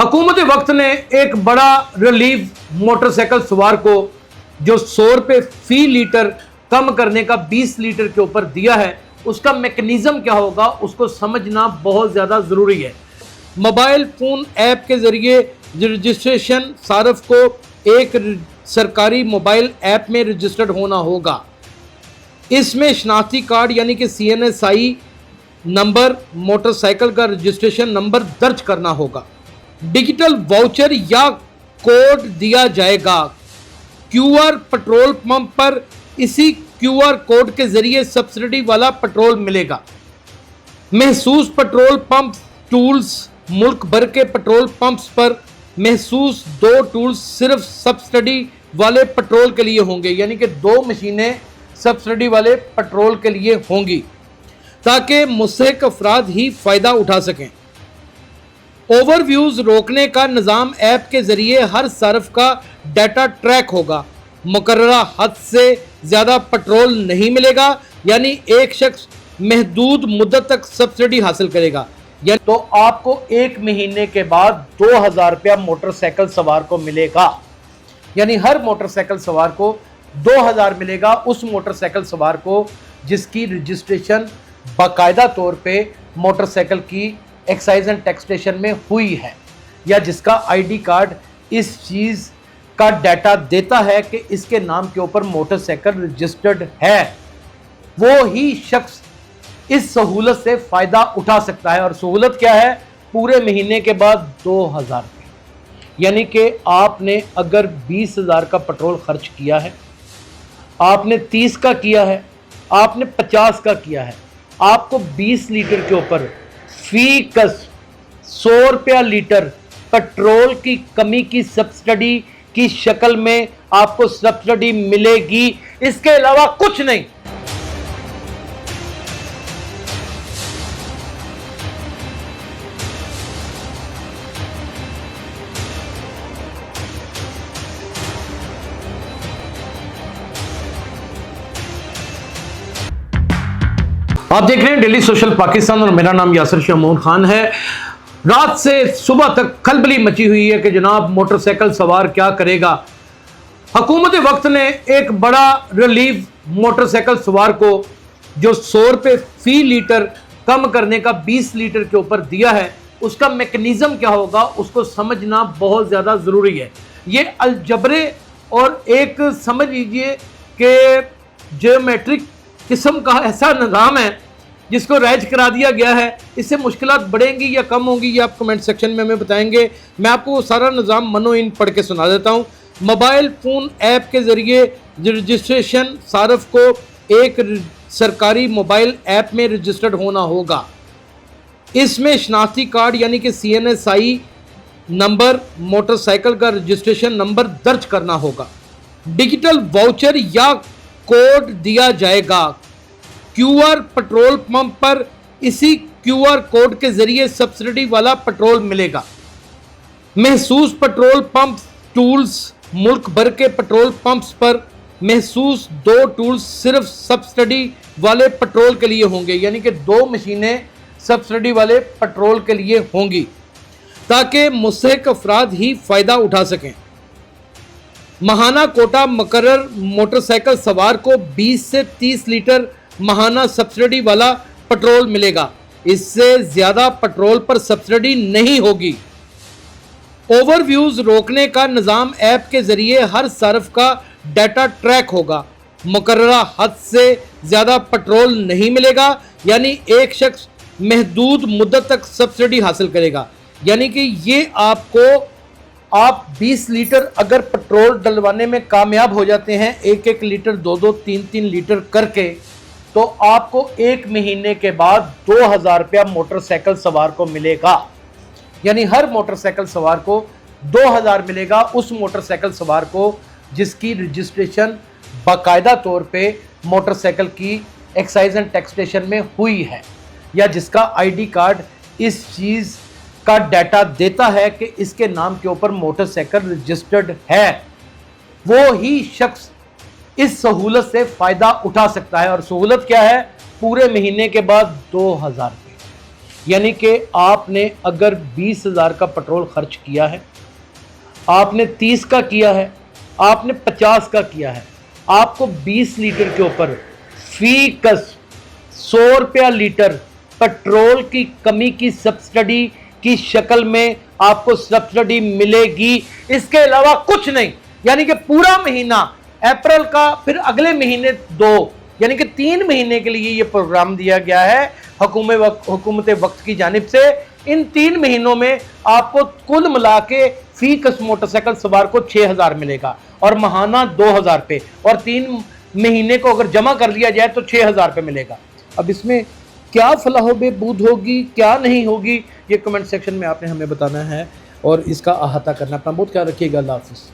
हुकूमत वक्त ने एक बड़ा रिलीफ मोटरसाइकिल सवार को जो 100 रुपये फी लीटर कम करने का 20 लीटर के ऊपर दिया है, उसका मैकेनिज्म क्या होगा उसको समझना बहुत ज़्यादा ज़रूरी है। मोबाइल फ़ोन ऐप के ज़रिए रजिस्ट्रेशन सारफ को एक सरकारी मोबाइल ऐप में रजिस्टर्ड होना होगा। इसमें शनाख्ती कार्ड यानी कि CNSI नंबर, मोटरसाइकिल का रजिस्ट्रेशन नंबर दर्ज करना होगा। डिजिटल वाउचर या कोड दिया जाएगा। QR पेट्रोल पंप पर इसी QR कोड के जरिए सब्सिडी वाला पेट्रोल मिलेगा। महसूस पेट्रोल पंप टूल्स, मुल्क भर के पेट्रोल पंप्स पर महसूस 2 टूल्स सिर्फ सब्सिडी वाले पेट्रोल के लिए होंगे, यानी कि 2 मशीनें सब्सिडी वाले पेट्रोल के लिए होंगी ताकि मुस्तहिक अफराद ही फ़ायदा उठा सकें। ओवरव्यूज़ रोकने का निज़ाम ऐप के ज़रिए हर सर्फ का डाटा ट्रैक होगा। मुकर्ररा हद से ज़्यादा पेट्रोल नहीं मिलेगा, यानी एक शख्स महदूद मुद्दत तक सब्सिडी हासिल करेगा। या तो आपको 1 महीने के बाद 2000 रुपया मोटरसाइकिल सवार को मिलेगा, यानी हर मोटरसाइकिल सवार को 2000 मिलेगा। उस मोटरसाइकिल सवार को जिसकी रजिस्ट्रेशन बाकायदा तौर पे मोटरसाइकिल की एक्साइज एंड टैक्स स्टेशन में हुई है, या जिसका ID कार्ड इस चीज़ का डाटा देता है कि इसके नाम के ऊपर मोटरसाइकिल रजिस्टर्ड है, वो ही शख्स इस सहूलत से फ़ायदा उठा सकता है। और सहूलत क्या है? पूरे महीने के बाद 2000 रुपये, यानी कि आपने अगर 20,000 का पेट्रोल खर्च किया है, आपने 30 का किया है, आपने 50 का किया है, आपको 20 लीटर के ऊपर फी कस 100 रुपया लीटर पेट्रोल की कमी की सब्सिडी की शक्ल में आपको सब्सिडी मिलेगी। इसके अलावा कुछ नहीं। आप देख रहे हैं डेली सोशल पाकिस्तान और मेरा नाम यासिर शमून खान है। रात से सुबह तक खलबली मची हुई है कि जनाब मोटरसाइकिल सवार क्या करेगा। हुकूमत वक्त ने एक बड़ा रिलीफ मोटरसाइकिल सवार को जो 100 रुपये फी लीटर कम करने का 20 लीटर के ऊपर दिया है, उसका मैकेनिज्म क्या होगा उसको समझना बहुत ज़्यादा ज़रूरी है। ये अलजबरे और एक समझ लीजिए कि ज्योमेट्रिक किस्म का ऐसा निज़ाम है जिसको राइज करा दिया गया है। इससे मुश्किलात बढ़ेंगी या कम होंगी ये आप कमेंट सेक्शन में हमें बताएंगे। मैं आपको सारा निज़ाम मनो इन पढ़ के सुना देता हूँ। मोबाइल फ़ोन ऐप के ज़रिए रजिस्ट्रेशन सारफ को एक सरकारी मोबाइल ऐप में रजिस्टर्ड होना होगा। इसमें शनाख्ती कार्ड यानी कि CNSI नंबर, मोटरसाइकिल का रजिस्ट्रेशन नंबर दर्ज करना होगा। डिजिटल वाउचर या कोड दिया जाएगा। QR पेट्रोल पंप पर इसी QR कोड के जरिए सब्सिडी वाला पेट्रोल मिलेगा। महसूस पेट्रोल पंप टूल्स, मुल्क भर के पेट्रोल पंप्स पर महसूस 2 टूल्स सिर्फ सब्सिडी वाले पेट्रोल के लिए होंगे, यानी कि 2 मशीनें सब्सिडी वाले पेट्रोल के लिए होंगी ताकि मुस्तहिक अफराद ही फ़ायदा उठा सकें। माहाना कोटा मुकर्रर मोटरसाइकिल सवार को 20 से 30 लीटर माहाना सब्सिडी वाला पेट्रोल मिलेगा। इससे ज़्यादा पेट्रोल पर सब्सिडी नहीं होगी। ओवरव्यूज़ रोकने का निज़ाम ऐप के ज़रिए हर सर्फ का डाटा ट्रैक होगा। मुकर्ररा हद से ज़्यादा पेट्रोल नहीं मिलेगा, यानी एक शख्स महदूद मुद्दत तक सब्सिडी हासिल करेगा। यानी कि ये आप 20 लीटर अगर पेट्रोल डलवाने में कामयाब हो जाते हैं, 1-1 लीटर 2-2 3-3 लीटर करके, तो आपको 1 महीने के बाद 2000 रुपया मोटरसाइकिल सवार को मिलेगा, यानी हर मोटरसाइकिल सवार को 2000 मिलेगा। उस मोटरसाइकिल सवार को जिसकी रजिस्ट्रेशन बाकायदा तौर पे मोटरसाइकिल की एक्साइज एंड टैक्स स्टेशन में हुई है, या जिसका ID कार्ड इस चीज़ का डाटा देता है कि इसके नाम के ऊपर मोटरसाइकिल रजिस्टर्ड है, वो ही शख्स इस सहूलत से फ़ायदा उठा सकता है। और सहूलत क्या है? पूरे महीने के बाद 2000 रुपये, यानी कि आपने अगर 20,000 का पेट्रोल खर्च किया है, आपने 30 का किया है, आपने 50 का किया है, आपको 20 लीटर के ऊपर फी कस 100 रुपया लीटर पेट्रोल की कमी की सब्सिडी की शक्ल में आपको सब्सिडी मिलेगी, इसके अलावा कुछ नहीं। यानी कि पूरा महीना अप्रैल का, फिर अगले महीने 2, यानी कि 3 महीने के लिए ये प्रोग्राम दिया गया है हुकूमत वक्त की जानिब से। इन 3 महीनों में आपको कुल मिला के फी कस मोटरसाइकिल सवार को 6,000 मिलेगा और महाना 2,000 रुपये, और 3 महीने को अगर जमा कर लिया जाए तो 6,000 रुपये मिलेगा। अब इसमें क्या फलाह बहबूद होगी, क्या नहीं होगी, ये कमेंट सेक्शन में आपने हमें बताना है और इसका अहाता करना। अपना बहुत ख्याल रखिएगा। अल्लाह हाफिज़।